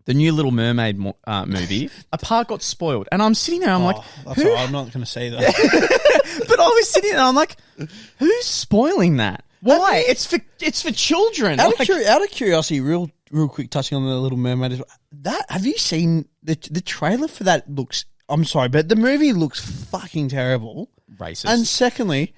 the new Little Mermaid movie, a part got spoiled. And I'm sitting there, I'm like... That's all right, I'm not going to say that. But I was sitting there, I'm like, who's spoiling that? Why? It's for children. Out of curiosity, real quick, touching on the Little Mermaid, have you seen the trailer for that? Looks, I'm sorry, but the movie looks fucking terrible. Racist. And secondly,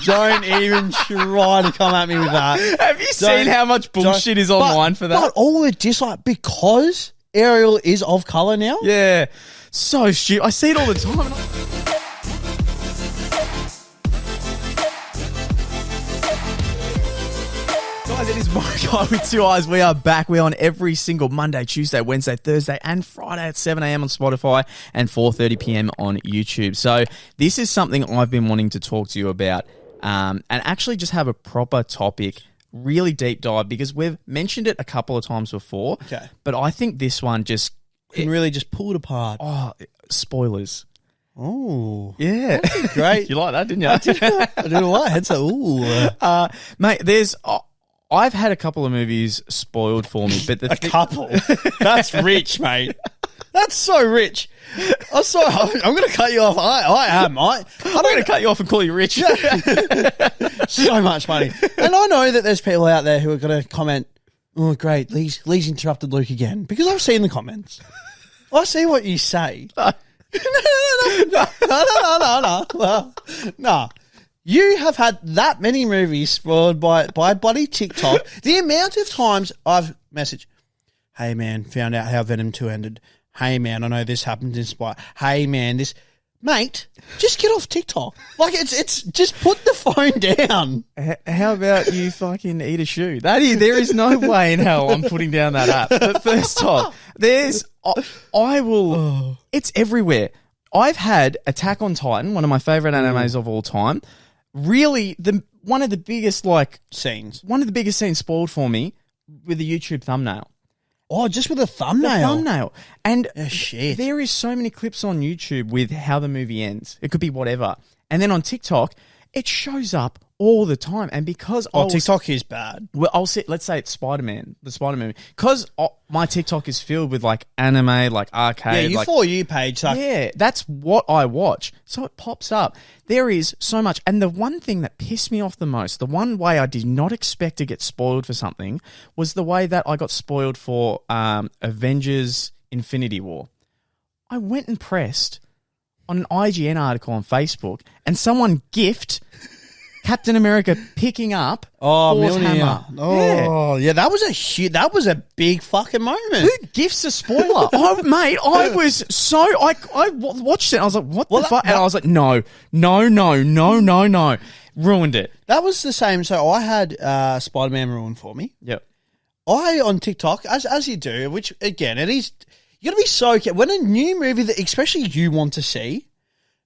don't even try to come at me with that. Have you seen how much bullshit is online for that? But all the dislike, because Ariel is of colour now. Yeah, so stupid. I see it all the time. Guys, it is Morokaii with 2 eyes. We are back. We're on every single Monday, Tuesday, Wednesday, Thursday, and Friday at 7 a.m. on Spotify and 4:30 p.m. on YouTube. So this is something I've been wanting to talk to you about, and actually just have a proper topic, really deep dive, because we've mentioned it a couple of times before. Okay. But I think this one just can really just pull it apart. Oh, spoilers. Oh, yeah, great. You like that, didn't you? I did a lot. Heads up. Ooh, mate. I've had a couple of movies spoiled for me, but a couple. That's rich, mate. That's so rich. I'm sorry. I'm going to cut you off. I am. I'm going to cut you off and call you rich. So much money. And I know that there's people out there who are going to comment, "Oh, great, Lee's interrupted Luke again," because I've seen the comments. I see what you say. No. You have had that many movies spoiled by bloody TikTok. The amount of times I've messaged, "Hey man, found out how Venom 2 ended. Hey man, I know this happened in Spy. Hey man, this..." Mate, just get off TikTok. Like, it's just put the phone down. How about you fucking eat a shoe? There is no way in hell I'm putting down that app. But first off, it's everywhere. I've had Attack on Titan, one of my favorite animes of all time. Really, one of the biggest scenes spoiled for me with the YouTube thumbnail. Oh, just with a thumbnail? The thumbnail. And shit. There is so many clips on YouTube with how the movie ends. It could be whatever. And then on TikTok, it shows up all the time. And because TikTok is bad. Well, let's say it's Spider-Man, the Spider-Man movie. Because my TikTok is filled with anime, arcade. Yeah, your For You page. Yeah, that's what I watch. So it pops up. There is so much. And the one thing that pissed me off the most, the one way I did not expect to get spoiled for something, was the way that I got spoiled for Avengers Infinity War. I went and pressed on an IGN article on Facebook, and someone gifted Captain America picking up Thor's hammer. Oh, yeah, that was a big fucking moment. Who gifts a spoiler? Mate, I was so... I watched it and I was like, what the fuck? And I was like, no. Ruined it. That was the same. So I had Spider-Man ruined for me. Yep. On TikTok, as you do, which, again, it is... You got to be so careful. When a new movie that especially you want to see,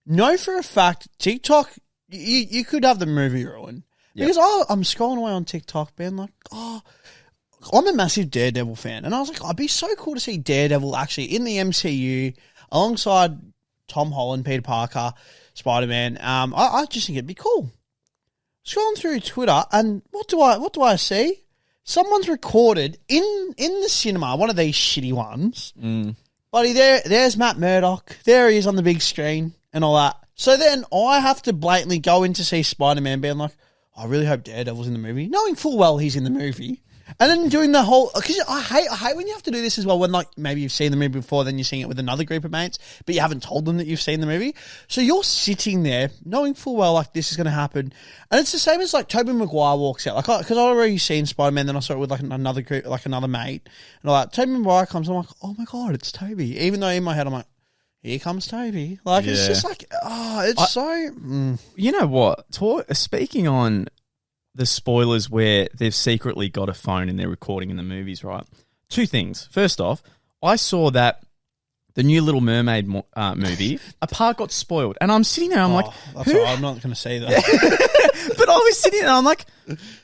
know for a fact, TikTok... You could have the movie ruined. Yep. Because I'm scrolling away on TikTok being like, I'm a massive Daredevil fan. And I was like, it'd be so cool to see Daredevil actually in the MCU alongside Tom Holland, Peter Parker, Spider-Man. I just think it'd be cool. Scrolling through Twitter, and what do I see? Someone's recorded in the cinema, one of these shitty ones. Buddy, there's Matt Murdock. There he is on the big screen and all that. So then I have to blatantly go in to see Spider-Man being like, I really hope Daredevil's in the movie, knowing full well he's in the movie. And then doing the whole... Because I hate when you have to do this as well, when maybe you've seen the movie before, then you're seeing it with another group of mates, but you haven't told them that you've seen the movie. So you're sitting there knowing full well this is going to happen. And it's the same as Tobey Maguire walks out. Because I'd already seen Spider-Man, then I saw it with another group, another mate. And all that. Tobey Maguire comes, I'm like, oh my God, it's Tobey. Even though in my head I'm like, here comes Toby. It's just You know what? Speaking on the spoilers where they've secretly got a phone and they're recording in the movies, right? Two things. First off, I saw that the new Little Mermaid movie, a part got spoiled. And I'm sitting there, I'm like... That's all right, I'm not going to say that. But I was sitting there, I'm like,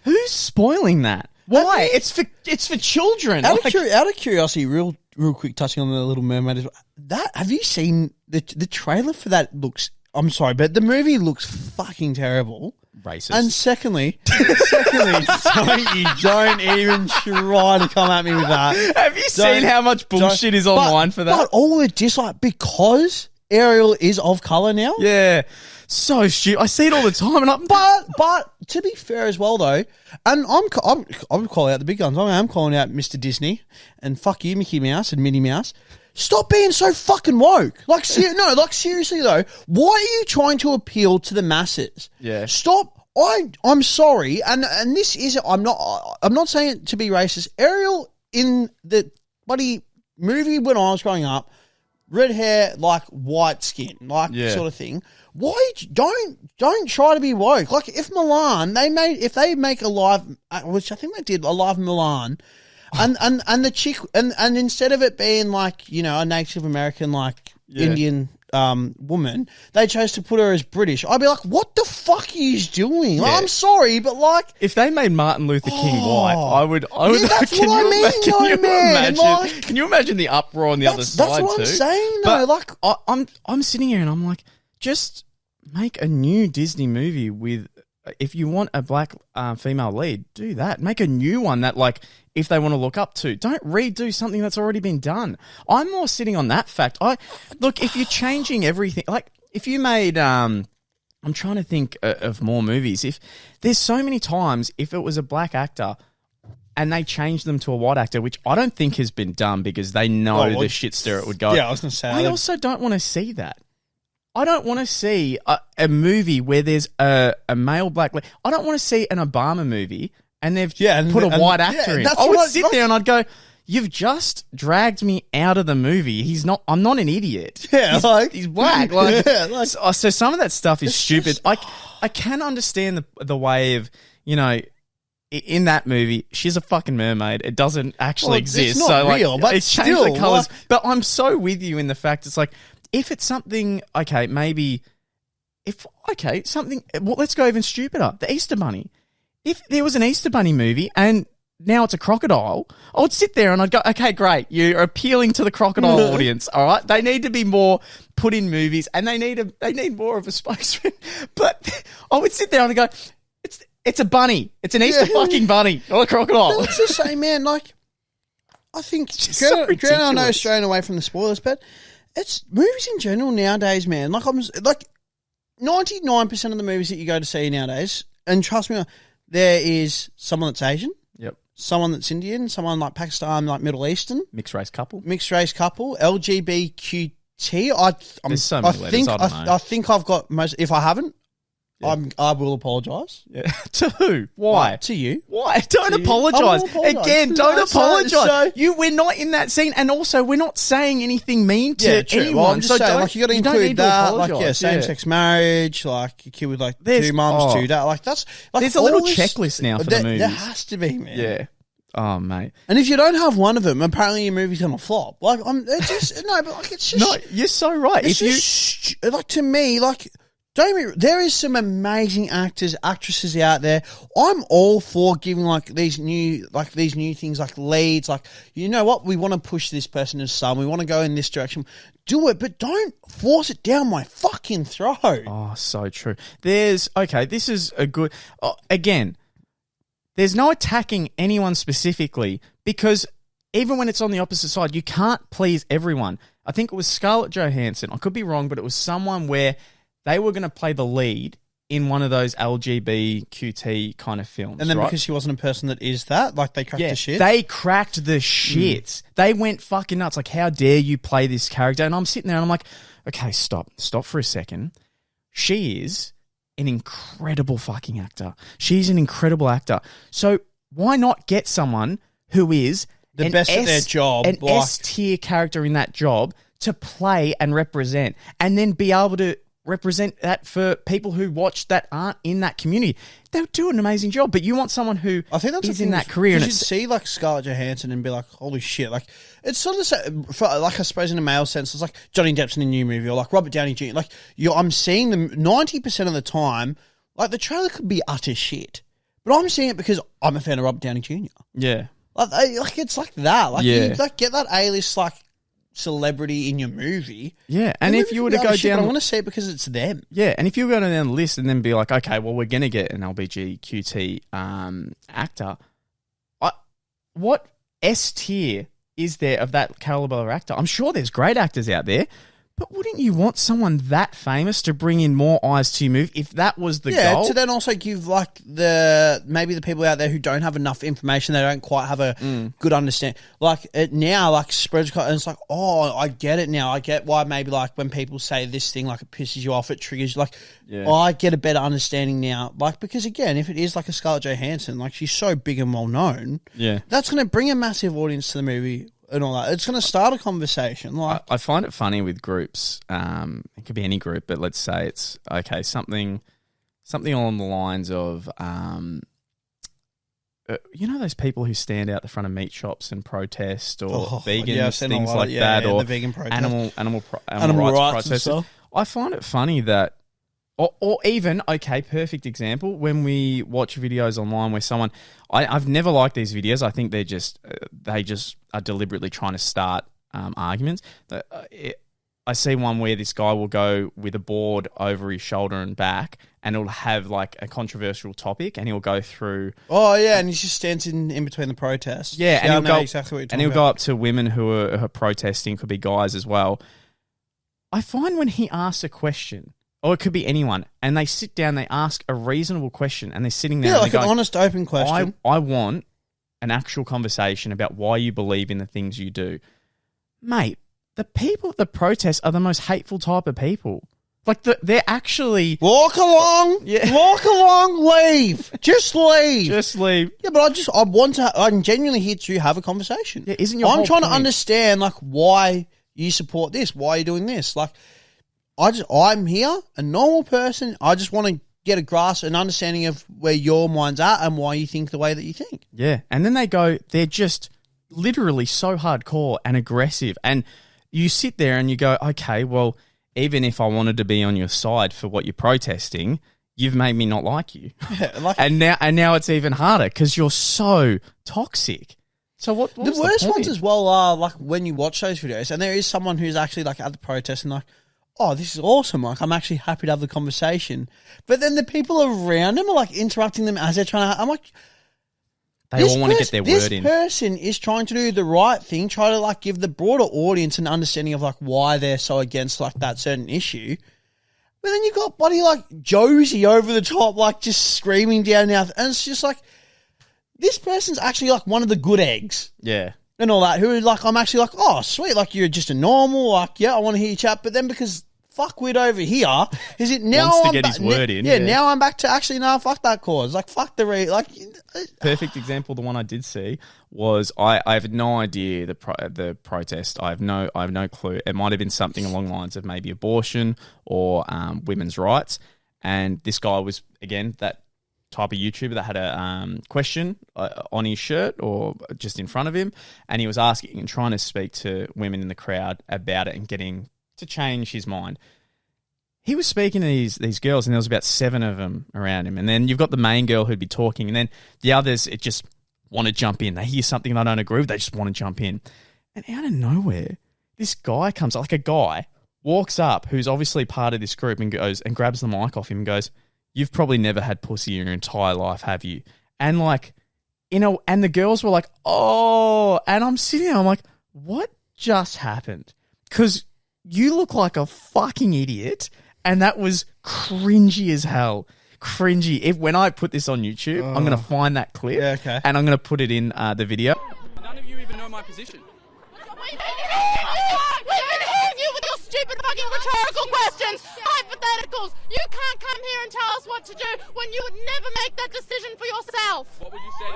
who's spoiling that? Why? It's for children. Out of curiosity, real quick, touching on the Little Mermaid, have you seen the trailer for that? Looks, I'm sorry, but the movie looks fucking terrible. Racist. And secondly, don't even try to come at me with that. Have you seen how much bullshit is online for that? But all the dislike, because Ariel is of colour now. Yeah. So stupid. I see it all the time, and But to be fair as well, though, and I'm calling out the big guns. I'm calling out Mr. Disney, and fuck you, Mickey Mouse and Minnie Mouse. Stop being so fucking woke. Like seriously though, why are you trying to appeal to the masses? Yeah. Stop. I'm sorry, and this is I'm not saying it to be racist. Ariel in the bloody movie when I was growing up, red hair, like white skin, like sort of thing. Why don't try to be woke? Like if Milan, if they make a live, which I think they did, a live Milan, and the chick, and instead of it being like, you know, a Native American, like Indian woman, they chose to put her as British. I'd be like, what the fuck are you doing? Like, I'm sorry, but like, if they made Martin Luther King white, I would. That's what I mean, man. Like, can you imagine the uproar on the other side? That's what too? I'm saying, though. But like, I'm sitting here and I'm like, just make a new Disney movie with. If you want a black female lead, do that. Make a new one that, like, if they want to look up to. Don't redo something that's already been done. I'm more sitting on that fact. Look, if you're changing everything, like, if you made, I'm trying to think of more movies. If there's so many times, if it was a black actor and they changed them to a white actor, which I don't think has been done because they know the shit stir it would go. Yeah, I was going to say. I also don't want to see that. I don't want to see a movie where there's a male black lead. I don't want to see an Obama movie and they've put a white actor in. I would sit there and I'd go, you've just dragged me out of the movie. I'm not an idiot. Yeah, he's black. So some of that stuff is stupid. I can understand the way of, you know, in that movie, she's a fucking mermaid. It doesn't actually exist. It's not real, but it's changed the colours. But I'm so with you in the fact it's like, if it's something, okay, maybe, well, let's go even stupider. The Easter Bunny. If there was an Easter Bunny movie and now it's a crocodile, I would sit there and I'd go, okay, great. You're appealing to the crocodile audience, all right? They need to be more put in movies and they need more of a spokesman. But I would sit there and I'd go, it's a bunny. It's an Easter fucking bunny, not a crocodile. It's the same, man. Like, I think, I know straying away from the spoilers, but it's movies in general nowadays, man. Like 99% of the movies that you go to see nowadays, and trust me, there is someone that's Asian, someone that's Indian, someone like Pakistan, like Middle Eastern, mixed race couple, LGBTQT. There's so many letters, I don't know. I think I've got most. If I haven't, I will apologise. Yeah. To who? Why? To you. Why? Don't apologise. Again, don't apologise. We're not in that scene, and also we're not saying anything mean to anyone. Well, I'm just saying, like, you got to include that, like, same-sex marriage, like a kid with like two mums, two dads. Like that's like there's a little checklist now for the movies. There has to be, man. Yeah. Oh, mate. And if you don't have one of them, apparently your movie's gonna flop. Like, it's just no, but like it's just no. You're so right. It's just like to me, like. There is some amazing actors, actresses out there. I'm all for giving like these new things, like leads. Like, you know what? We want to push this person as some. We want to go in this direction. Do it, but don't force it down my fucking throat. Oh, so true. This is a good. Again, there's no attacking anyone specifically because even when it's on the opposite side, you can't please everyone. I think it was Scarlett Johansson. I could be wrong, but it was someone where they were going to play the lead in one of those LGBTQT kind of films. And then because she wasn't a person that is that, like they cracked the shit? They cracked the shit. They went fucking nuts. Like, how dare you play this character? And I'm sitting there and I'm like, okay, stop for a second. She is an incredible fucking actor. She's an incredible actor. So why not get someone who is the best at their job, an S-tier character in that job to play and represent, and then be able to represent that for people who watch that aren't in that community. They'll do an amazing job, but you want someone who is in that career. And you see like Scarlett Johansson and be like, holy shit. Like, it's sort of, like I suppose in a male sense, it's like Johnny Depp's in a new movie or like Robert Downey Jr. Like, I'm seeing them 90% of the time, like the trailer could be utter shit, but I'm seeing it because I'm a fan of Robert Downey Jr. Yeah. Like it's like that. Like, you like get that A-list like celebrity in your movie. Yeah, and if you were to go down... I want to see it because it's them. Yeah, and if you were going down the list and then be like, okay, well, we're going to get an LBGQT actor, what S tier is there of that caliber actor? I'm sure there's great actors out there, but wouldn't you want someone that famous to bring in more eyes to your movie if that was the goal? Yeah, to then also give like maybe the people out there who don't have enough information, they don't quite have a good understanding. Like it now, like spreads, and it's like, oh, I get it now. I get why maybe like when people say this thing, like it pisses you off, it triggers you. Like, oh, I get a better understanding now. Like because again, if it is like a Scarlett Johansson, like she's so big and well known, that's going to bring a massive audience to the movie. And all that. It's going to start a conversation. Like I find it funny with groups. It could be any group, but let's say it's okay. Something along the lines of, you know, those people who stand out the front of meat shops and protest, or vegans, things like that, or the vegan protest. animal rights protesters. I find it funny that. Or even, okay, perfect example, when we watch videos online where someone... I've never liked these videos. I think they just are deliberately trying to start arguments. I see one where this guy will go with a board over his shoulder and back, and it'll have like a controversial topic, and he'll go through... Oh, yeah, and he just stands in between the protests. Yeah, and he'll go exactly what you're talking about. Go up to women who are protesting, could be guys as well. I find when he asks a question... Or it could be anyone, and they sit down, they ask a reasonable question, and they're sitting there. Yeah, like an honest, open question. I want an actual conversation about why you believe in the things you do. Mate, the people at the protests are the most hateful type of people. Like, they're actually... Walk along, leave. Just leave. Just leave. Yeah, but I'm genuinely here to have a conversation. Yeah, isn't your I'm whole trying point to understand, like, why you support this, why you're doing this. Like... I'm here, a normal person. I just want to get a grasp and understanding of where your mind's at and why you think the way that you think. Yeah. And then they're just literally so hardcore and aggressive. And you sit there and you go, okay, well, even if I wanted to be on your side for what you're protesting, you've made me not like you. Yeah, and now it's even harder because you're so toxic. So what the worst ones as well are like when you watch those videos and there is someone who's actually like at the protest and like, oh, this is awesome. Like, I'm actually happy to have the conversation. But then the people around them are like interrupting them as they're trying to. I'm like, they all want to get their word in. This person is trying to do the right thing, try to like give the broader audience an understanding of like why they're so against like that certain issue. But then you got buddy like Josie over the top, like just screaming down now. And it's just like, this person's actually like one of the good eggs. Yeah. And all that, who like, I'm actually like, oh, sweet, like you're just a normal, like, yeah, I want to hear you chat. But then because fuckwit over here, is it now wants to get his word in. Yeah, now I'm back to actually, no, fuck that cause. Like, fuck the Perfect example, the one I did see was, I have no idea the protest. I have no clue. It might have been something along the lines of maybe abortion or women's rights. And this guy was, again, that type of YouTuber that had a question on his shirt or just in front of him, and he was asking and trying to speak to women in the crowd about it and getting to change his mind. He was speaking to these girls, and there was about 7 of them around him, and then you've got the main girl who'd be talking, and then the others, it just want to jump in. They hear something they don't agree with, they just want to jump in. And out of nowhere, this guy comes up, like a guy, walks up, who's obviously part of this group, and goes and grabs the mic off him and goes, "You've probably never had pussy in your entire life, have you?" And like, and the girls were like, "Oh," and I'm sitting there, I'm like, what just happened? Because you look like a fucking idiot, and that was cringy as hell. Cringy. When I put this on YouTube, I'm going to find that clip, and I'm going to put it in the video. None of you even know my position. We've been hitting you with your stupid fucking rhetorical questions, hypotheticals. You can't come here and tell us what to do when you would never make that decision for yourself. What would you say to...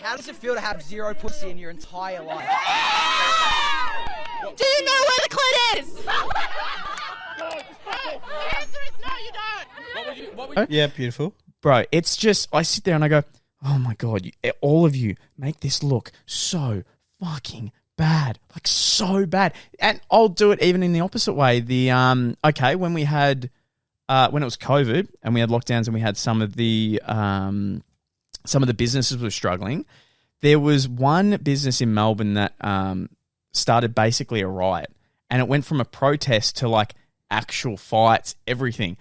How does it feel to have 0 pussy in your entire life? Do you know where the clit is? The answer is no, you don't. Yeah, beautiful. Bro, it's just, I sit there and I go, oh my God, all of you make this look so fucking bad. Like, so bad. And I'll do it even in the opposite way. When we had, when it was COVID and we had lockdowns and we had some of the businesses were struggling, There was one business in Melbourne that started basically a riot, and it went from a protest to like actual fights, everything.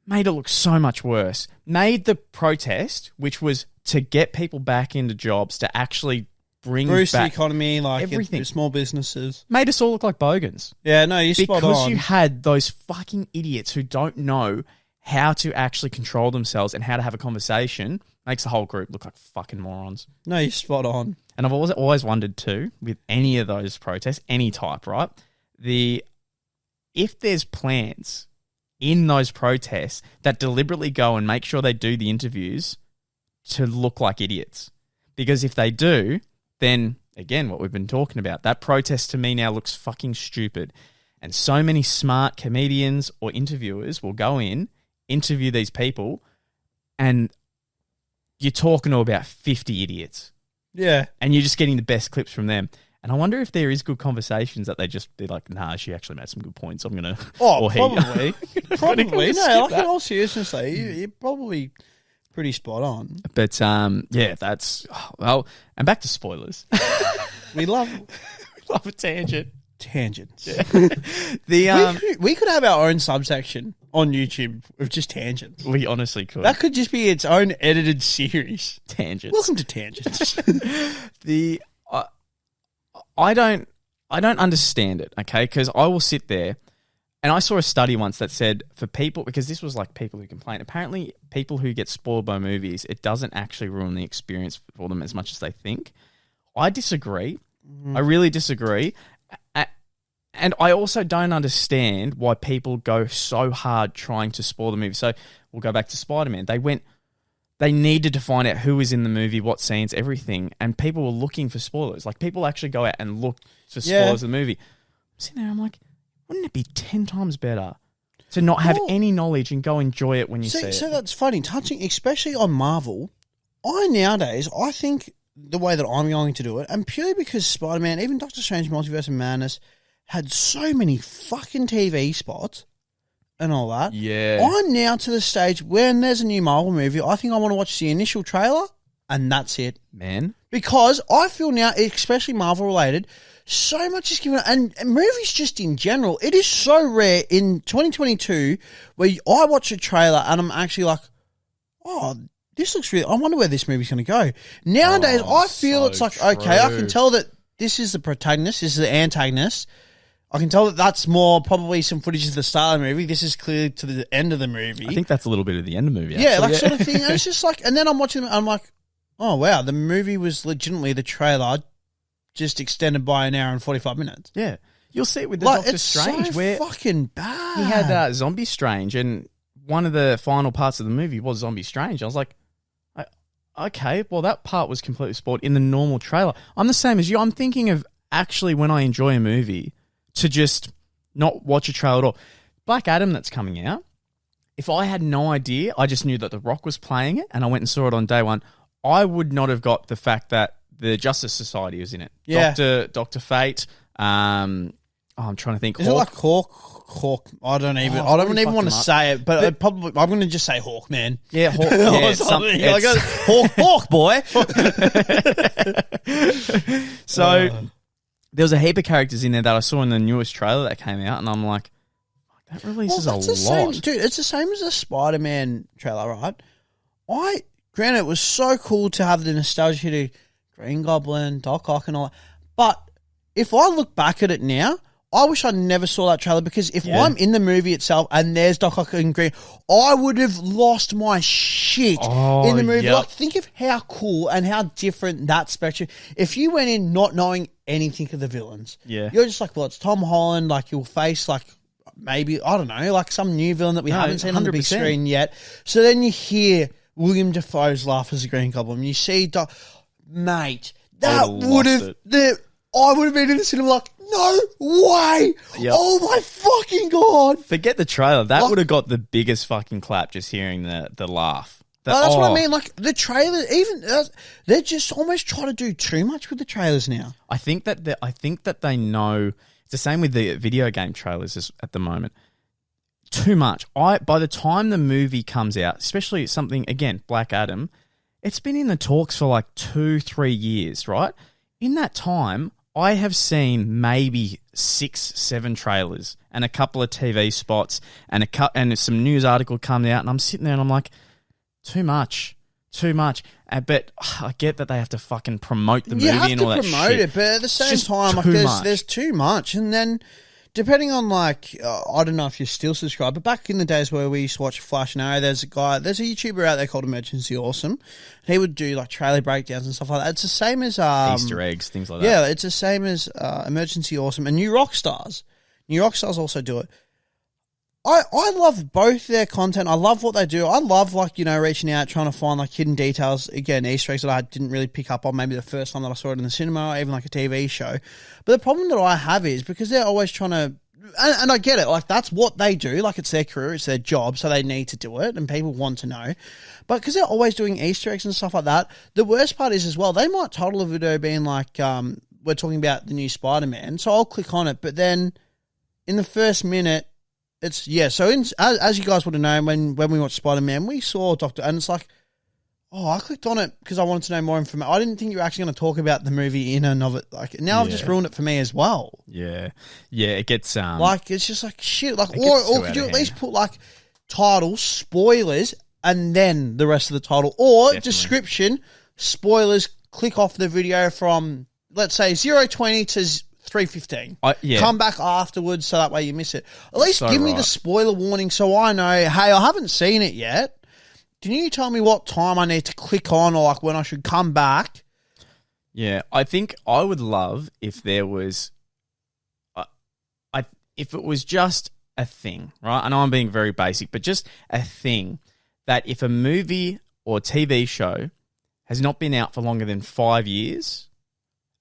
Made it look so much worse. Made the protest, which was to get people back into jobs, to actually bring Boost the back economy, like everything. small businesses. Made us all look like bogans. Yeah, no, you're spot on. Because you had those fucking idiots who don't know how to actually control themselves and how to have a conversation, makes the whole group look like fucking morons. No, you're spot on. And I've always wondered too, with any of those protests, any type, right? If there's plans in those protests that deliberately go and make sure they do the interviews to look like idiots. Because if they do, then, again, what we've been talking about, that protest to me now looks fucking stupid. And so many smart comedians or interviewers will go in, interview these people, and you're talking to about 50 idiots. Yeah. And you're just getting the best clips from them. And I wonder if there is good conversations that they just be like, nah, she actually made some good points. I'm going to... Oh, probably. Probably. No, like that. in all seriousness, though, you're probably pretty spot on. But, yeah, that's... Well, and back to spoilers. We love a tangent. Tangents. Yeah. We could have our own subsection on YouTube of just tangents. We honestly could. That could just be its own edited series. Tangents. Welcome to Tangents. I don't understand it, okay? Because I will sit there, and I saw a study once that said for people, because this was like people who complain, apparently people who get spoiled by movies, it doesn't actually ruin the experience for them as much as they think. I disagree. I really disagree. And I also don't understand why people go so hard trying to spoil the movie. So we'll go back to Spider-Man. They needed to find out who was in the movie, what scenes, everything. And people were looking for spoilers. Like, people actually go out and look for spoilers of the movie. I'm sitting there, I'm like, wouldn't it be 10 times better to not have any knowledge and go enjoy it when you see it? So that's funny. Touching, especially on Marvel, I think the way that I'm going to do it, and purely because Spider-Man, even Doctor Strange Multiverse of Madness, had so many fucking TV spots and all that. Yeah. I'm now to the stage when there's a new Marvel movie, I think I want to watch the initial trailer and that's it. Man. Because I feel now, especially Marvel related, so much is given, and movies just in general, it is so rare in 2022 where I watch a trailer and I'm actually like, oh, this looks really, I wonder where this movie's going to go. Nowadays, I feel so it's like, true. okay, I can tell that this is the protagonist, this is the antagonist. I can tell that that's more probably some footage of the start of the movie. This is clearly to the end of the movie. I think that's a little bit of the end of the movie, Yeah, actually. like sort of thing. And it's just like, and then I'm watching it, I'm like, oh wow, the movie was legitimately the trailer just extended by an hour and 45 minutes. Yeah. You'll see it with the Like, Doctor it's Strange, so where fucking bad. he had Zombie Strange, and one of the final parts of the movie was Zombie Strange. I was like, okay, well, that part was completely spoiled in the normal trailer. I'm the same as you. I'm thinking of actually when I enjoy a movie to just not watch a trailer at all. Black Adam that's coming out, if I had no idea, I just knew that The Rock was playing it and I went and saw it on day one, I would not have got the fact that the Justice Society was in it. Yeah. Dr. Fate, I'm trying to think. Is it like Hawk? I don't even want to say it, but I'm going to just say Hawk, man. Yeah, Hawk. Or Yeah, something. it's- Hawk boy. So there was a heap of characters in there that I saw in the newest trailer that came out, and I'm like, that releases that's a the same, lot. dude. It's the same as a Spider-Man trailer, right? Granted, it was so cool to have the nostalgia to Green Goblin, Doc Ock, and all that. But if I look back at it now, I wish I never saw that trailer, because if I'm in the movie itself and there's Doc Ock and Green, I would have lost my shit in the movie. Yep. Like, think of how cool and how different that spectrum. If you went in not knowing anything of the villains, Yeah. you're just like, well, it's Tom Holland. Like, you'll face like maybe, I don't know, like some new villain that we haven't seen on the big 100%. screen yet. So then you hear William Dafoe's laugh as the Green Goblin. You see mate, that would've would lost have, I would have been in the cinema like, no way! Yep. Oh my fucking god! Forget the trailer. That Like- would have got the biggest fucking clap just hearing the laugh. That's what I mean. Like, the trailer, they're just almost trying to do too much with the trailers now. I think that they know. It's the same with the video game trailers at the moment. Too much. By the time the movie comes out, especially something, again, Black Adam, It's been in the talks for like 2-3 years, right? In that time, I have seen maybe 6-7 trailers and a couple of TV spots and some news article come out, and I'm sitting there and I'm like, too much. But I get that they have to fucking promote the movie and all that shit. You have to promote it, but at the same time, like, there's too much. And then, depending on, like, I don't know if you're still subscribed, but back in the days where we used to watch Flash and Arrow, there's a YouTuber out there called Emergency Awesome. He would do, like, trailer breakdowns and stuff like that. It's the same as... Easter eggs, things like that. Yeah, it's the same as Emergency Awesome and New Rockstars. New Rockstars also do it. I love both their content. I love what they do. I love, like, you know, reaching out, trying to find, like, hidden details. Again, Easter eggs that I didn't really pick up on maybe the first time that I saw it in the cinema or even, like, a TV show. But the problem that I have is because they're always trying to... And I get it. Like, that's what they do. Like, it's their career. It's their job. So they need to do it. And people want to know. But because they're always doing Easter eggs and stuff like that, the worst part is as well, they might title a video being like, we're talking about the new Spider-Man. So I'll click on it. But then in the first minute... It's, yeah, so as you guys would have known, when we watched Spider-Man, we saw Doctor, and it's like, oh, I clicked on it because I wanted to know more information. I didn't think you were actually going to talk about the movie in and of it. Like, now I've just ruined it for me as well. Yeah, it gets... like, it's just like, shit. Like, or could you at least put, like, title, spoilers, and then the rest of the title, or description, spoilers, click off the video from, let's say, 0:20 to 3:15. Come back afterwards so that way you miss it. At least give me the spoiler warning so I know, hey, I haven't seen it yet. Can you tell me what time I need to click on or like when I should come back? Yeah, I think I would love if there was... if it was just a thing, right? I know I'm being very basic, but just a thing that if a movie or TV show has not been out for longer than 5 years...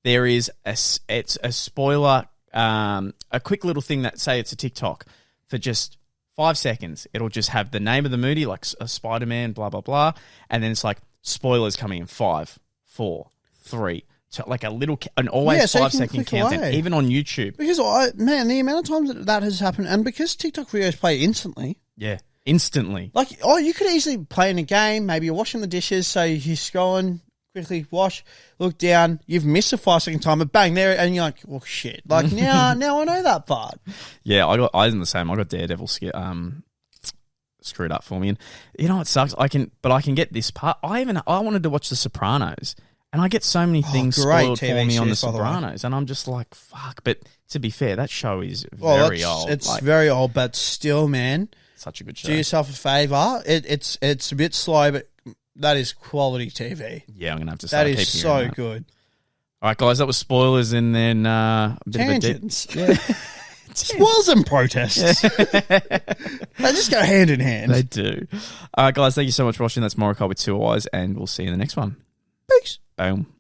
There is it's a spoiler, a quick little thing that say it's a TikTok for just 5 seconds. It'll just have the name of the movie, like a Spider-Man, blah, blah, blah. And then it's like spoilers coming in 5, 4, 3, like a little, an always 5-second countdown, even on YouTube. Because, the amount of times that has happened, and because TikTok videos play instantly. Yeah, instantly. Like, you could easily play in a game. Maybe you're washing the dishes, so you're scrolling, quickly wash, look down, you've missed a 5-second timer, bang, there, and you're like, well, shit. Like, now I know that part. Yeah, I was the same. I got Daredevil screwed up for me. And you know what sucks? I can get this part. I wanted to watch The Sopranos, and I get so many things spoiled for me on The Sopranos, and I'm just like, fuck. But to be fair, that show is very old. It's very old, but still, man. Such a good show. Do yourself a favour. It's a bit slow, but that is quality TV. Yeah, I'm going to have to start keeping that is so good. All right, guys, that was spoilers and then a bit tangents. of a deep... Yeah. Spoilers and protests. They just go hand in hand. They do. All right, guys, thank you so much for watching. That's Morokaii with 2 eyes, and we'll see you in the next one. Peace. Boom.